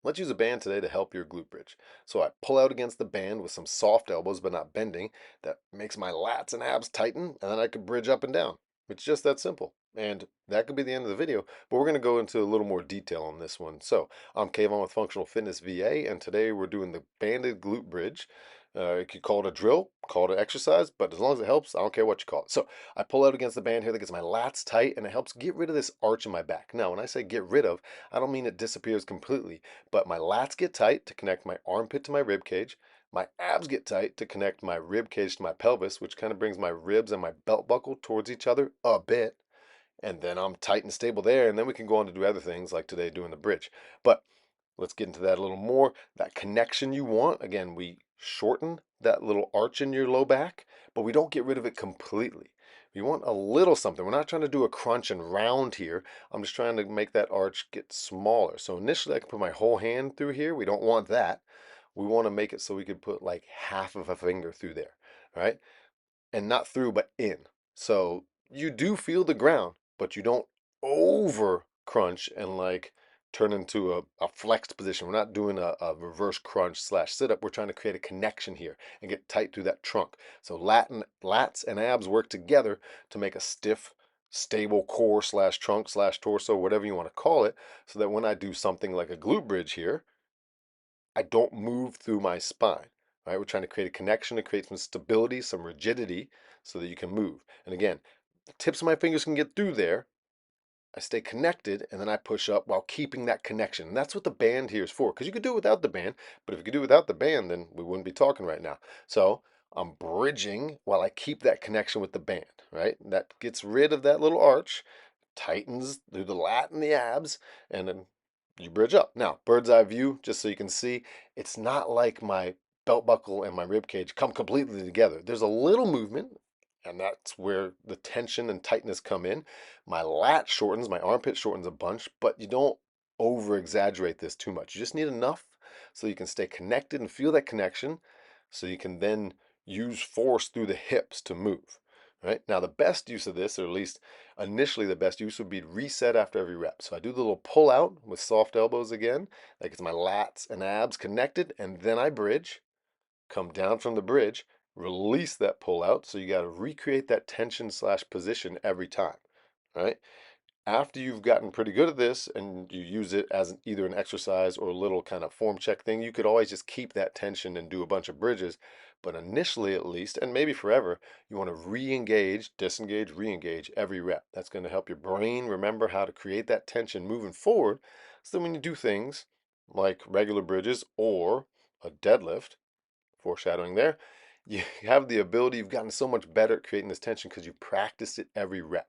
Let's use a band today to help your glute bridge. So I pull out against the band with some soft elbows but not bending. That makes my lats and abs tighten, and then I can bridge up and down. It's just that simple. And that could be the end of the video, but we're going to go into a little more detail on this one. So I'm Kayvon with Functional Fitness VA, and today we're doing the banded glute bridge. You could call it a drill, call it an exercise, but as long as it helps, I don't care what you call it. So I pull out against the band here that gets my lats tight, and it helps get rid of this arch in my back. Now, when I say get rid of, I don't mean it disappears completely, but my lats get tight to connect my armpit to my rib cage. My abs get tight to connect my rib cage to my pelvis, which kind of brings my ribs and my belt buckle towards each other a bit. And then I'm tight and stable there, and then we can go on to do other things like today doing the bridge. But let's get into that a little more. That connection you want, again, we shorten that little arch in your low back, but we don't get rid of it completely. We want a little something. We're not trying to do a crunch and round here. I'm just trying to make that arch get smaller. So initially I can put my whole hand through here. We don't want that. We want to make it so we could put like half of a finger through there, right? And not through, but in. So you do feel the ground, but you don't over crunch and like turn into a flexed position. We're not doing a reverse crunch slash sit up. We're trying to create a connection here and get tight through that trunk. So lats and abs work together to make a stiff, stable core slash trunk slash torso, whatever you want to call it, so that when I do something like a glute bridge here, I don't move through my spine. Right? We're trying to create a connection to create some stability, some rigidity, so that you can move. And again, the tips of my fingers can get through there. I stay connected, and then I push up while keeping that connection. And that's what the band here is for. Because you could do it without the band, but if you could do it without the band, then we wouldn't be talking right now. So I'm bridging while I keep that connection with the band. Right? That gets rid of that little arch, tightens through the lat and the abs, and then you bridge up. Now, bird's eye view, just so you can see, it's not like my belt buckle and my rib cage come completely together. There's a little movement, and that's where the tension and tightness come in. My lat shortens, my armpit shortens a bunch, but you don't over exaggerate this too much. You just need enough so you can stay connected and feel that connection so you can then use force through the hips to move. Right? Now, the best use of this, or at least initially the best use, would be reset after every rep. So I do the little pull out with soft elbows again. That gets my lats and abs connected, and then I bridge, come down from the bridge, release that pull out. So you got to recreate that tension slash position every time. Right? After you've gotten pretty good at this and you use it as either an exercise or a little kind of form check thing, you could always just keep that tension and do a bunch of bridges. But initially, at least, and maybe forever, you want to re-engage, disengage, re-engage every rep. That's going to help your brain remember how to create that tension moving forward. So when you do things like regular bridges or a deadlift, foreshadowing there, you have the ability, you've gotten so much better at creating this tension because you practiced it every rep.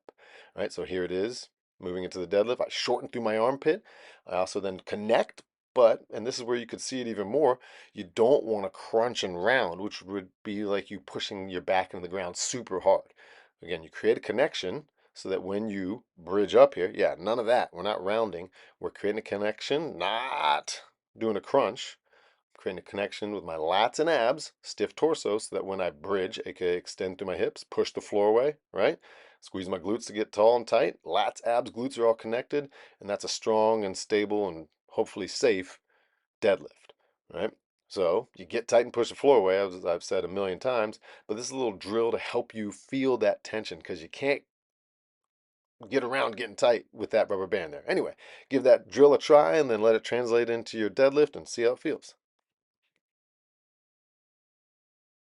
Right? So here it is, moving into the deadlift. I shorten through my armpit. I also then connect, but, and this is where you could see it even more, you don't want to crunch and round, which would be like you pushing your back into the ground super hard. Again, you create a connection so that when you bridge up here, yeah, none of that. We're not rounding. We're creating a connection, not doing a crunch, creating a connection with my lats and abs, stiff torso, so that when I bridge, aka extend through my hips, push the floor away, right? Squeeze my glutes to get tall and tight. Lats, abs, glutes are all connected, and that's a strong and stable and hopefully safe deadlift, right? So you get tight and push the floor away, as I've said a million times, but this is a little drill to help you feel that tension because you can't get around getting tight with that rubber band there. Anyway, give that drill a try and then let it translate into your deadlift and see how it feels.